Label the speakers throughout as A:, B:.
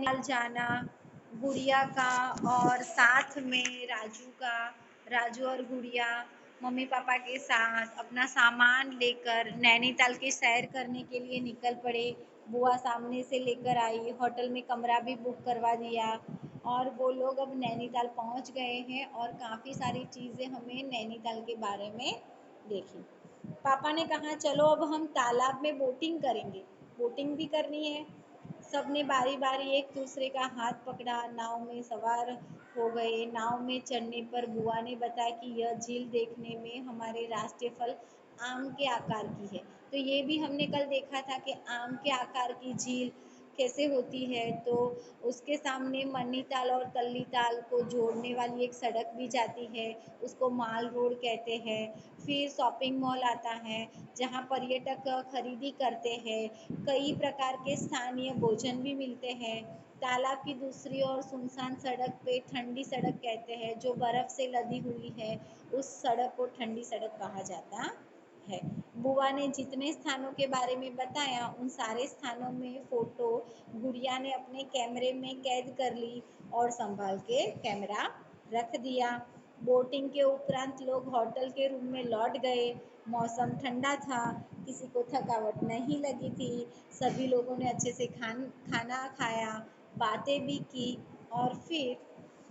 A: नैनीताल जाना, गुड़िया का और साथ में राजू का, राजू और गुड़िया मम्मी पापा के साथ अपना सामान लेकर नैनीताल की सैर करने के लिए निकल पड़े। बुआ सामने से लेकर आई, होटल में कमरा भी बुक करवा दिया और वो लोग अब नैनीताल पहुंच गए हैं और काफ़ी सारी चीज़ें हमें नैनीताल के बारे में देखी। पापा ने कहा चलो अब हम तालाब में बोटिंग करेंगे, बोटिंग भी करनी है। सबने बारी बारी एक दूसरे का हाथ पकड़ा, नाव में सवार हो गए। नाव में चढ़ने पर बुआ ने बताया कि यह झील देखने में हमारे राष्ट्रीय फल आम के आकार की है। तो ये भी हमने कल देखा था कि आम के आकार की झील कैसे होती है। तो उसके सामने मनीताल और तल्लीताल को जोड़ने वाली एक सड़क भी जाती है, उसको माल रोड कहते हैं। फिर शॉपिंग मॉल आता है जहाँ पर्यटक खरीदी करते हैं। कई प्रकार के स्थानीय भोजन भी मिलते हैं। तालाब की दूसरी ओर सुनसान सड़क पे ठंडी सड़क कहते हैं, जो बर्फ से लदी हुई है। उस सड़क को ठंडी सड़क कहा जाता है। बुआ ने जितने स्थानों के बारे में बताया उन सारे स्थानों में फोटो गुड़िया ने अपने कैमरे में कैद कर ली और संभाल के कैमरा रख दिया। बोटिंग के उपरांत लोग होटल के रूम में लौट गए। मौसम ठंडा था, किसी को थकावट नहीं लगी थी। सभी लोगों ने अच्छे से खाना खाया, बातें भी की और फिर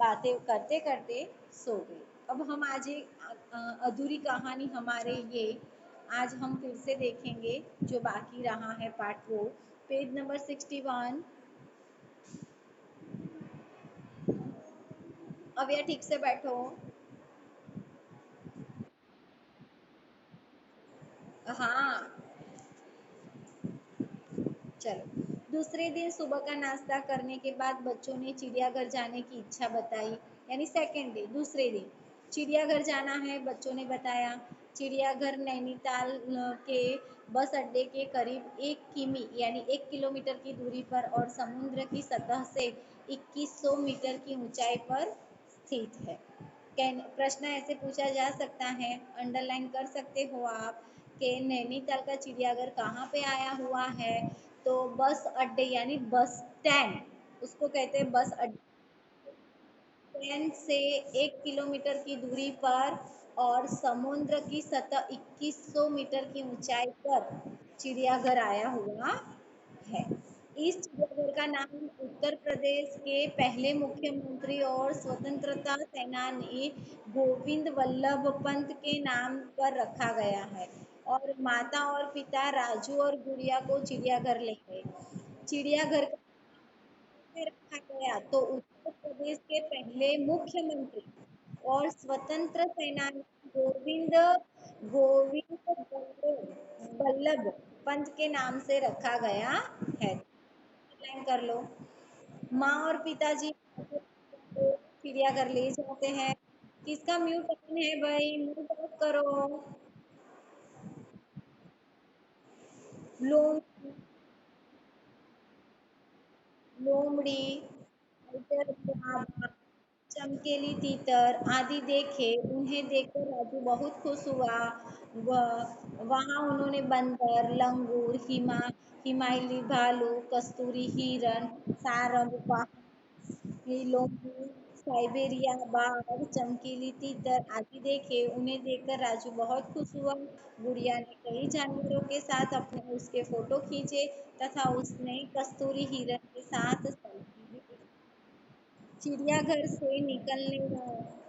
A: बातें करते करते सो गए। अब हम आज एक अधूरी कहानी हमारे ये आज हम फिर से देखेंगे जो बाकी रहा है पार्ट 4, पेज नंबर 61। अब यह ठीक से बैठो। हाँ, चलो। दूसरे दिन सुबह का नाश्ता करने के बाद बच्चों ने चिड़ियाघर जाने की इच्छा बताई। यानी सेकेंड डे, दूसरे दिन चिड़ियाघर जाना है, बच्चों ने बताया। चिड़ियाघर नैनीताल के बस अड्डे के करीब 1 किमी यानी 1 किलोमीटर की दूरी पर और समुद्र की सतह से 2100 मीटर की ऊंचाई पर स्थित है। प्रश्न ऐसे पूछा जा सकता है, अंडरलाइन कर सकते हो आप, कि नैनीताल का चिड़ियाघर कहाँ पे आया हुआ है। तो बस अड्डे यानी बस स्टैंड, उसको कहते हैं बस अड्डे। स्टैंड से 1 किलोमीटर की दूरी पर और समुद्र की सतह 2100 मीटर की ऊंचाई पर चिड़ियाघर आया हुआ है। इस चिड़ियाघर का नाम उत्तर प्रदेश के पहले मुख्यमंत्री और स्वतंत्रता सेनानी गोविंद वल्लभ पंत के नाम पर रखा गया है। और माता और पिता राजू और गुड़िया को चिड़ियाघर ले गए। चिड़ियाघर में रखा गया तो उत्तर प्रदेश के पहले मुख्यमंत्री और स्वतंत्र सेनानी गोविंद गोविंद वल्लभ पंत के नाम से रखा गया है। लाइन कर लो। माँ और पिताजी चिड़ियाघर ले जाते हैं। किसका म्यूट ऑन है भाई, म्यूट ऑफ करो। लोम लोमड़ी, टाइगर बाघ, चमकेली तीतर आदि देखे। उन्हें देखकर राजू बहुत खुश हुआ। वहाँ उन्होंने बंदर, लंगूर, हिमालयी भालू, कस्तूरी हिरण, सारंग, लोमड़ी, साइबेरिया बाघ, चमकीली तीतर आदि देखे। उन्हें देखकर राजू बहुत खुश हुआ। गुड़िया ने कई जानवरों के साथ अपने उसके फोटो खींचे तथा उसने कस्तूरी हिरण के साथ सेल्फी भी ली। चिड़ियाघर से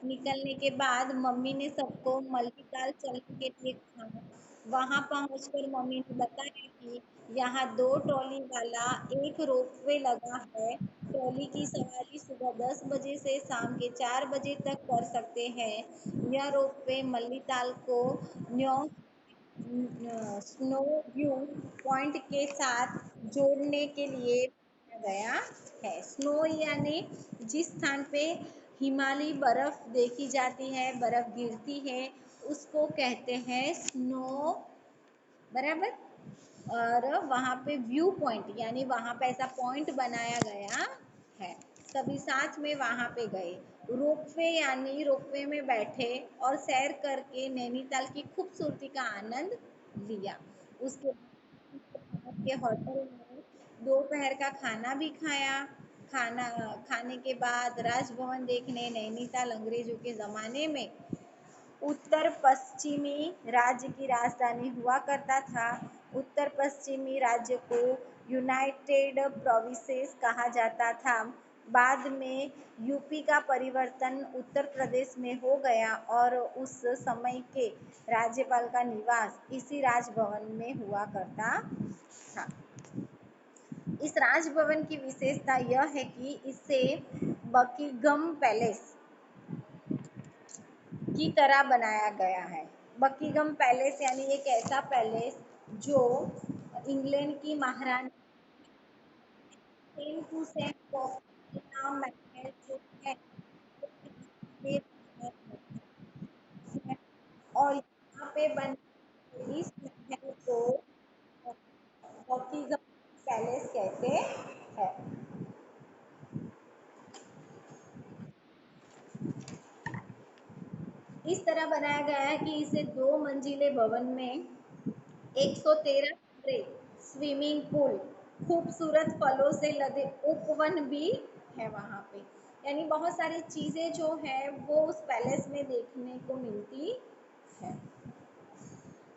A: निकलने के बाद मम्मी ने सबको मल्लीताल चलने के लिए कहा। वहां पहुंचकर मम्मी ने बताया कि यहाँ 2 ट्रॉली वाला एक रोपवे लगा है। ट्रॉली की सवारी सुबह 10 बजे से शाम के 4 बजे तक कर सकते हैं। यह रोपवे मल्लीताल को न्यू स्नो व्यू पॉइंट के साथ जोड़ने के लिए गया है। स्नो यानी जिस स्थान पे हिमालयी बर्फ देखी जाती है, बर्फ गिरती है, उसको कहते हैं स्नो, बराबर। और वहाँ पे व्यू पॉइंट यानी वहाँ पे ऐसा पॉइंट बनाया गया है। सभी साथ में वहाँ पे गए। रोपवे यानी रोपवे में बैठे और सैर करके नैनीताल की खूबसूरती का आनंद लिया। उसके बाद के होटल में दोपहर का खाना भी खाया। खाना खाने के बाद राजभवन देखने नैनीताल अंग्रेजों के ज़माने में उत्तर पश्चिमी राज्य की राजधानी हुआ करता था। उत्तर पश्चिमी राज्य को यूनाइटेड प्रोविंसेस कहा जाता था। बाद में यूपी का परिवर्तन उत्तर प्रदेश में हो गया और उस समय के राज्यपाल का निवास इसी राजभवन में हुआ करता था। इस राजभवन की विशेषता यह है कि इसे बकिंगम पैलेस की तरह बनाया गया है। बकिंगम पैलेस यानी एक ऐसा पैलेस जो इंग्लैंड की महारानी सेम टू सेम कॉपी का महल जो है और यहाँ पे बने इस महल को बकिंगम पैलेस कहते हैं। इस तरह बनाया गया है कि इसे 2 मंजिले भवन में 113 कमरे, स्विमिंग पूल, खूबसूरत फलों से लदे उपवन भी है वहाँ पे। यानी बहुत सारी चीज़ें जो है वो उस पैलेस में देखने को मिलती है।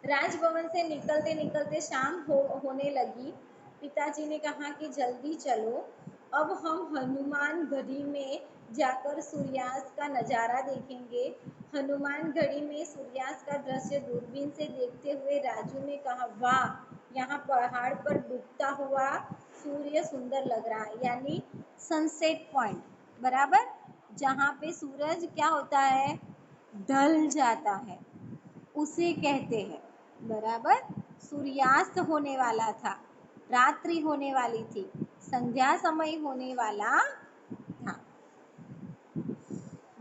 A: राजभवन से निकलते निकलते शाम होने लगी। पिताजी ने कहा कि जल्दी चलो, अब हम हनुमान गढ़ी में जाकर सूर्यास्त का नज़ारा देखेंगे। हनुमान गढ़ी में सूर्यास्त का दृश्य दूरबीन से देखते हुए राजू ने कहा, वाह, यहाँ पहाड़ पर डूबता हुआ सूर्य सुंदर लग रहा है। यानी सनसेट पॉइंट, बराबर, जहाँ पे सूरज क्या होता है, ढल जाता है, उसे कहते हैं। बराबर, सूर्यास्त होने वाला था, रात्रि होने वाली थी, संध्या समय होने वाला था।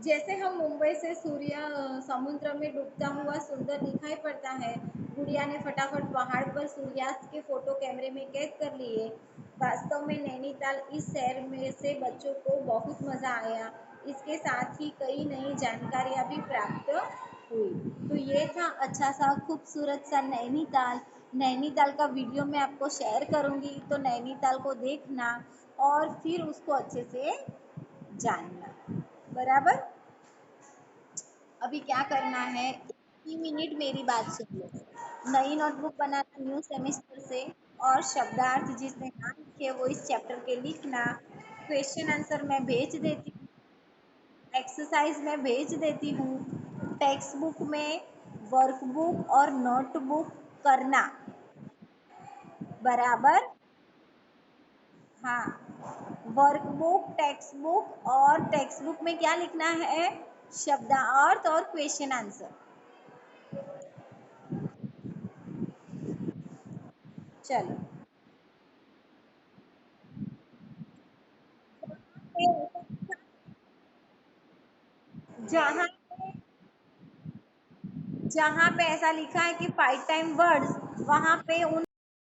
A: जैसे हम मुंबई से सूर्य समुद्र में डूबता हुआ सुंदर दिखाई पड़ता है। गुड़िया ने फटाफट पहाड़ पर सूर्यास्त के फोटो कैमरे में कैद कर लिए। वास्तव में नैनीताल इस शहर में से बच्चों को बहुत मज़ा आया। इसके साथ ही कई नई जानकारियां भी प्राप्त हुई। तो ये था अच्छा सा खूबसूरत सा नैनीताल। नैनीताल का वीडियो मैं आपको शेयर करूँगी, तो नैनीताल को देखना और फिर उसको अच्छे से जानना। बराबर, अभी क्या करना है, 3 मिनट मेरी बात सुन लो। नई नोटबुक बनाना न्यू सेमेस्टर से, और शब्दार्थ जिसने नाम लिखे वो इस चैप्टर के लिखना। क्वेश्चन आंसर मैं भेज देती हूँ, एक्सरसाइज में भेज देती हूँ। टेक्स्ट बुक में वर्कबुक और नोटबुक करना। बराबर, हाँ, वर्कबुक, टेक्स्ट बुक, और टेक्स्ट बुक में क्या लिखना है, शब्दार्थ और क्वेश्चन आंसर। चलो, जहाँ जहाँ पे ऐसा लिखा है कि 5 टाइम वर्ड्स, वहाँ पे उन